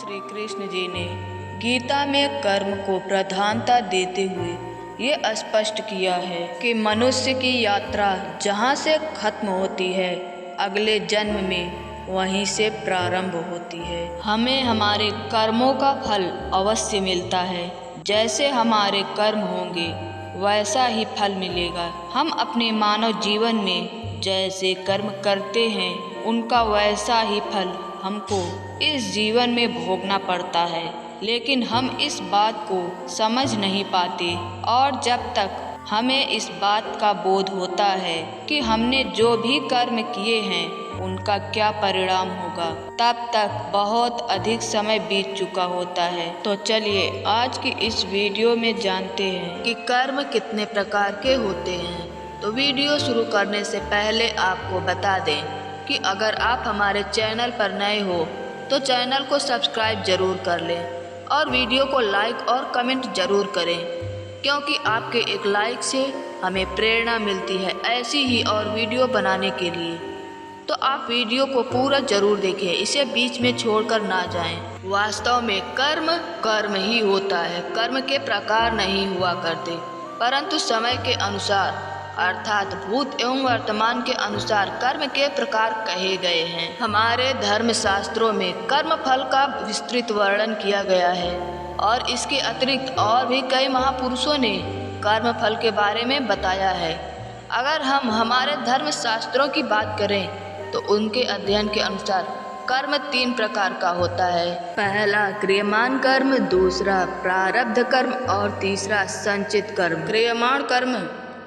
श्री कृष्ण जी ने गीता में कर्म को प्रधानता देते हुए ये स्पष्ट किया है कि मनुष्य की यात्रा जहाँ से खत्म होती है अगले जन्म में वहीं से प्रारंभ होती है। हमें हमारे कर्मों का फल अवश्य मिलता है। जैसे हमारे कर्म होंगे वैसा ही फल मिलेगा। हम अपने मानव जीवन में जैसे कर्म करते हैं उनका वैसा ही फल हमको इस जीवन में भोगना पड़ता है, लेकिन हम इस बात को समझ नहीं पाते। और जब तक हमें इस बात का बोध होता है कि हमने जो भी कर्म किए हैं उनका क्या परिणाम होगा, तब तक बहुत अधिक समय बीत चुका होता है। तो चलिए आज की इस वीडियो में जानते हैं कि कर्म कितने प्रकार के होते हैं। तो वीडियो शुरू करने से पहले आपको बता दें कि अगर आप हमारे चैनल पर नए हो तो चैनल को सब्सक्राइब जरूर कर लें और वीडियो को लाइक और कमेंट जरूर करें, क्योंकि आपके एक लाइक से हमें प्रेरणा मिलती है ऐसी ही और वीडियो बनाने के लिए। तो आप वीडियो को पूरा जरूर देखें, इसे बीच में छोड़कर ना जाएं। वास्तव में कर्म कर्म ही होता है। कर्म के प्रकार नहीं हुआ करते, परंतु समय के अनुसार अर्थात भूत एवं वर्तमान के अनुसार कर्म के प्रकार कहे गए हैं। हमारे धर्म शास्त्रों में कर्म फल का विस्तृत वर्णन किया गया है और इसके अतिरिक्त और भी कई महापुरुषों ने कर्म फल के बारे में बताया है। अगर हम हमारे धर्म शास्त्रों की बात करें तो उनके अध्ययन के अनुसार कर्म 3 प्रकार का होता है। पहला क्रियमाण कर्म, दूसरा प्रारब्ध कर्म और तीसरा संचित कर्म। क्रियमाण कर्म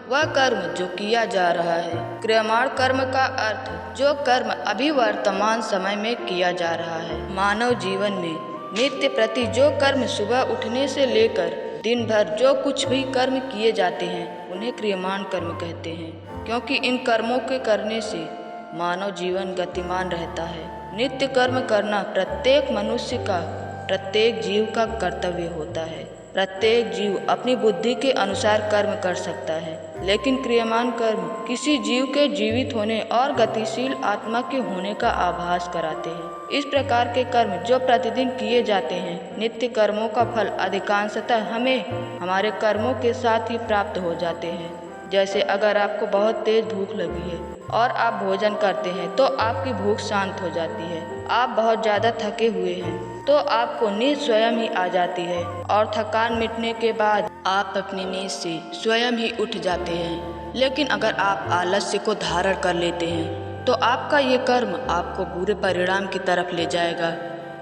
वह कर्म जो किया जा रहा है। क्रियमाण कर्म का अर्थ जो कर्म अभी वर्तमान समय में किया जा रहा है। मानव जीवन में नित्य प्रति जो कर्म सुबह उठने से लेकर दिन भर जो कुछ भी कर्म किए जाते हैं उन्हें क्रियमाण कर्म कहते हैं, क्योंकि इन कर्मों के करने से मानव जीवन गतिमान रहता है। नित्य कर्म करना प्रत्येक मनुष्य का, प्रत्येक जीव का कर्तव्य होता है। प्रत्येक जीव अपनी बुद्धि के अनुसार कर्म कर सकता है, लेकिन क्रियमाण कर्म किसी जीव के जीवित होने और गतिशील आत्मा के होने का आभास कराते हैं। इस प्रकार के कर्म जो प्रतिदिन किए जाते हैं, नित्य कर्मों का फल अधिकांशतः हमें हमारे कर्मों के साथ ही प्राप्त हो जाते हैं। जैसे अगर आपको बहुत तेज भूख लगी है और आप भोजन करते हैं तो आपकी भूख शांत हो जाती है। आप बहुत ज़्यादा थके हुए हैं तो आपको नींद स्वयं ही आ जाती है और थकान मिटने के बाद आप अपनी नींद से स्वयं ही उठ जाते हैं। लेकिन अगर आप आलस्य को धारण कर लेते हैं तो आपका ये कर्म आपको बुरे परिणाम की तरफ ले जाएगा,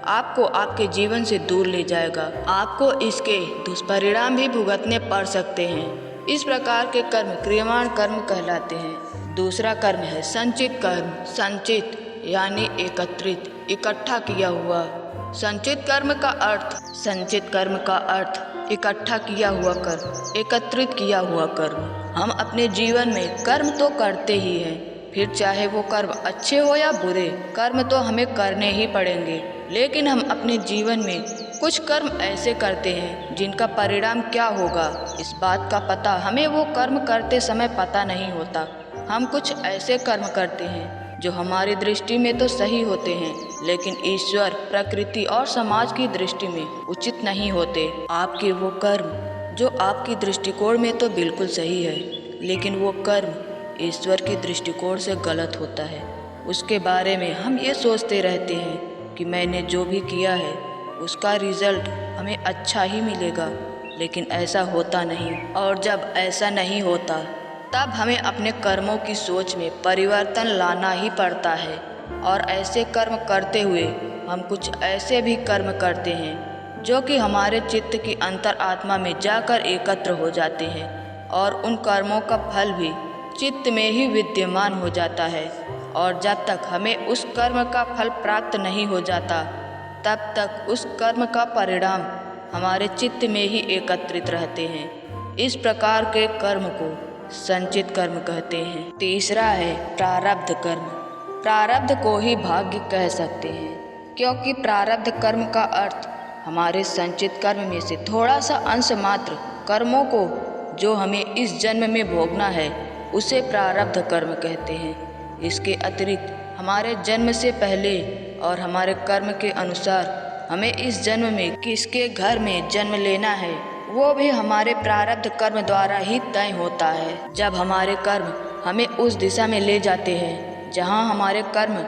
आपको आपके जीवन से दूर ले जाएगा। आपको इसके दुष्परिणाम भी भुगतने पड़ सकते हैं। इस प्रकार के कर्म क्रियमाण कर्म कहलाते हैं। दूसरा कर्म है संचित कर्म। संचित यानी एकत्रित, इकट्ठा किया हुआ। संचित कर्म का अर्थ इकट्ठा किया हुआ कर्म, एकत्रित किया हुआ कर्म। हम अपने जीवन में कर्म तो करते ही हैं, फिर चाहे वो कर्म अच्छे हो या बुरे, कर्म तो हमें करने ही पड़ेंगे। लेकिन हम अपने जीवन में कुछ कर्म ऐसे करते हैं जिनका परिणाम क्या होगा इस बात का पता हमें वो कर्म करते समय पता नहीं होता। हम कुछ ऐसे कर्म करते हैं जो हमारी दृष्टि में तो सही होते हैं, लेकिन ईश्वर, प्रकृति और समाज की दृष्टि में उचित नहीं होते। आपके वो कर्म जो आपकी दृष्टिकोण में तो बिल्कुल सही है, लेकिन वो कर्म ईश्वर की दृष्टिकोण से गलत होता है। उसके बारे में हम ये सोचते रहते हैं कि मैंने जो भी किया है उसका रिजल्ट हमें अच्छा ही मिलेगा, लेकिन ऐसा होता नहीं। और जब ऐसा नहीं होता तब हमें अपने कर्मों की सोच में परिवर्तन लाना ही पड़ता है। और ऐसे कर्म करते हुए हम कुछ ऐसे भी कर्म करते हैं जो कि हमारे चित्त की अंतर आत्मा में जाकर एकत्र हो जाते हैं और उन कर्मों का फल भी चित्त में ही विद्यमान हो जाता है। और जब तक हमें उस कर्म का फल प्राप्त नहीं हो जाता तब तक उस कर्म का परिणाम हमारे चित्त में ही एकत्रित रहते हैं। इस प्रकार के कर्म को संचित कर्म कहते हैं। तीसरा है प्रारब्ध कर्म। प्रारब्ध को ही भाग्य कह सकते हैं, क्योंकि प्रारब्ध कर्म का अर्थ हमारे संचित कर्म में से थोड़ा सा अंश मात्र कर्मों को जो हमें इस जन्म में भोगना है उसे प्रारब्ध कर्म कहते हैं। इसके अतिरिक्त हमारे जन्म से पहले और हमारे कर्म के अनुसार हमें इस जन्म में किसके घर में जन्म लेना है वो भी हमारे प्रारब्ध कर्म द्वारा ही तय होता है। जब हमारे कर्म हमें उस दिशा में ले जाते हैं जहाँ हमारे कर्म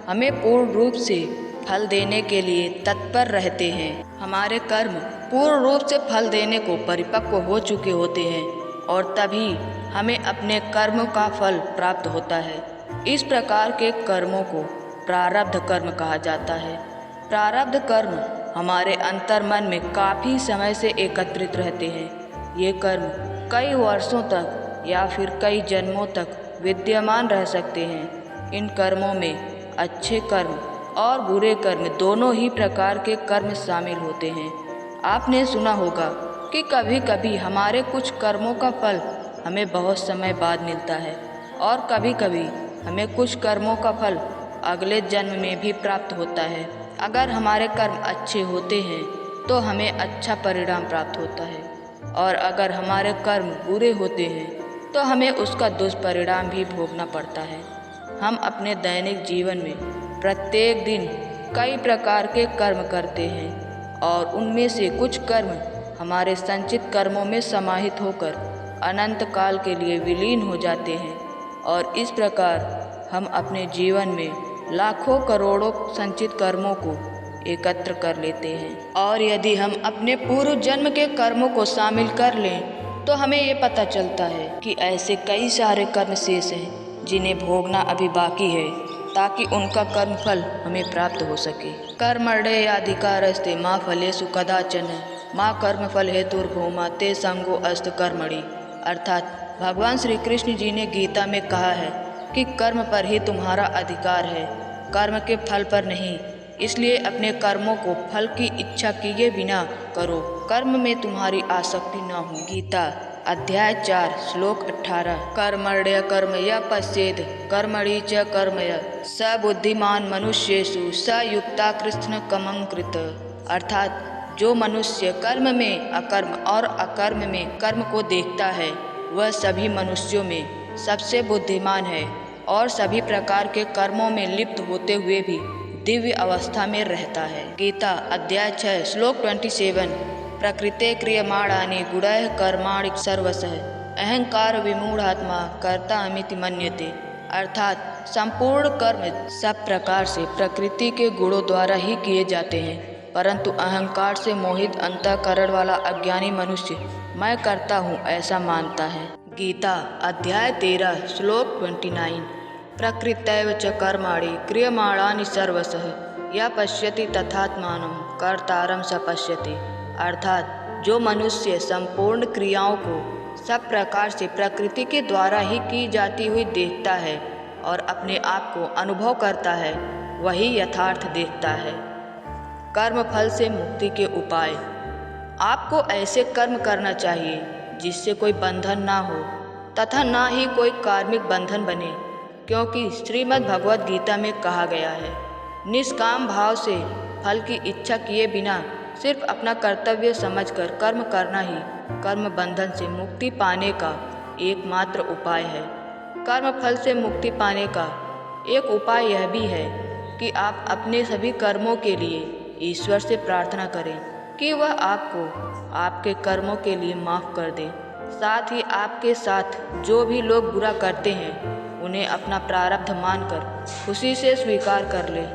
हमें पूर्ण रूप से फल देने के लिए तत्पर रहते हैं, हमारे कर्म पूर्ण रूप से फल देने को परिपक्व हो चुके होते हैं और तभी हमें अपने कर्मों का फल प्राप्त होता है। इस प्रकार के कर्मों को प्रारब्ध कर्म कहा जाता है। प्रारब्ध कर्म हमारे अंतर्मन में काफ़ी समय से एकत्रित रहते हैं। ये कर्म कई वर्षों तक या फिर कई जन्मों तक विद्यमान रह सकते हैं। इन कर्मों में अच्छे कर्म और बुरे कर्म दोनों ही प्रकार के कर्म शामिल होते हैं। आपने सुना होगा कि कभी कभी हमारे कुछ कर्मों का फल हमें बहुत समय बाद मिलता है और कभी कभी हमें कुछ कर्मों का फल अगले जन्म में भी प्राप्त होता है। अगर हमारे कर्म अच्छे होते हैं तो हमें अच्छा परिणाम प्राप्त होता है और अगर हमारे कर्म बुरे होते हैं तो हमें उसका दुष्परिणाम भी भोगना पड़ता है। हम अपने दैनिक जीवन में प्रत्येक दिन कई प्रकार के कर्म करते हैं और उनमें से कुछ कर्म हमारे संचित कर्मों में समाहित होकर अनंत काल के लिए विलीन हो जाते हैं और इस प्रकार हम अपने जीवन में लाखों करोड़ों संचित कर्मों को एकत्र कर लेते हैं। और यदि हम अपने पूर्व जन्म के कर्मों को शामिल कर लें तो हमें ये पता चलता है कि ऐसे कई सारे कर्म शेष हैं जिन्हें भोगना अभी बाकी है ताकि उनका कर्मफल हमें प्राप्त हो सके। कर्मण्येवाधिकारस्ते मा फलेषु कदाचन मा कर्मफल हेतुर्भूमा ते संगो अस्त कर्मणि। अर्थात भगवान श्री कृष्ण जी ने गीता में कहा है कि कर्म पर ही तुम्हारा अधिकार है, कर्म के फल पर नहीं। इसलिए अपने कर्मों को फल की इच्छा किए बिना करो, कर्म में तुम्हारी आसक्ति न हो। गीता अध्याय 4 श्लोक 18। कर्मण्य कर्मया पश्येद कर्मणि च कर्मय स बुद्धिमान मनुष्येषु स युक्ता कृष्ण कमं कृत। अर्थात जो मनुष्य कर्म में अकर्म और अकर्म में कर्म को देखता है वह सभी मनुष्यों में सबसे बुद्धिमान है और सभी प्रकार के कर्मों में लिप्त होते हुए भी दिव्य अवस्था में रहता है। गीता अध्याय 6 श्लोक 27। प्रकृते क्रियमाणानि गुणैः कर्माणि सर्वशः अहंकार विमूढ़ात्मा कर्ताहमिति मन्यते। अर्थात संपूर्ण कर्म सब प्रकार से प्रकृति के गुणों द्वारा ही किए जाते हैं, परंतु अहंकार से मोहित अंतःकरण वाला अज्ञानी मनुष्य मैं करता हूँ ऐसा मानता है। गीता अध्याय 13 श्लोक 29। प्रकृतैव च कर्माणि क्रियमाणानि सर्वशः यः पश्यति तथात्मानं कर्तारं स पश्यति। अर्थात जो मनुष्य संपूर्ण क्रियाओं को सब प्रकार से प्रकृति के द्वारा ही की जाती हुई देखता है और अपने आप को अनुभव करता है वही यथार्थ देखता है। कर्म फल से मुक्ति के उपाय। आपको ऐसे कर्म करना चाहिए जिससे कोई बंधन ना हो तथा ना ही कोई कार्मिक बंधन बने, क्योंकि श्रीमद् भगवद गीता में कहा गया है निष्काम भाव से फल की इच्छा किए बिना सिर्फ अपना कर्तव्य समझकर कर्म करना ही कर्म बंधन से मुक्ति पाने का एकमात्र उपाय है। कर्म फल से मुक्ति पाने का एक उपाय यह भी है कि आप अपने सभी कर्मों के लिए ईश्वर से प्रार्थना करें कि वह आपको आपके कर्मों के लिए माफ़ कर दे। साथ ही आपके साथ जो भी लोग बुरा करते हैं उन्हें अपना प्रारब्ध मानकर खुशी से स्वीकार कर ले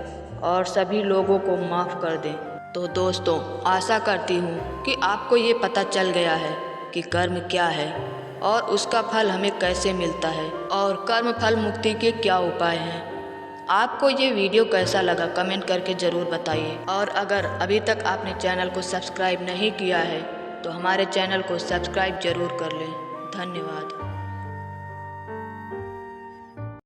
और सभी लोगों को माफ़ कर दें। तो दोस्तों, आशा करती हूँ कि आपको ये पता चल गया है कि कर्म क्या है और उसका फल हमें कैसे मिलता है और कर्म फल मुक्ति के क्या उपाय हैं। आपको ये वीडियो कैसा लगा कमेंट करके ज़रूर बताइए और अगर अभी तक आपने चैनल को सब्सक्राइब नहीं किया है तो हमारे चैनल को सब्सक्राइब ज़रूर कर लें। धन्यवाद।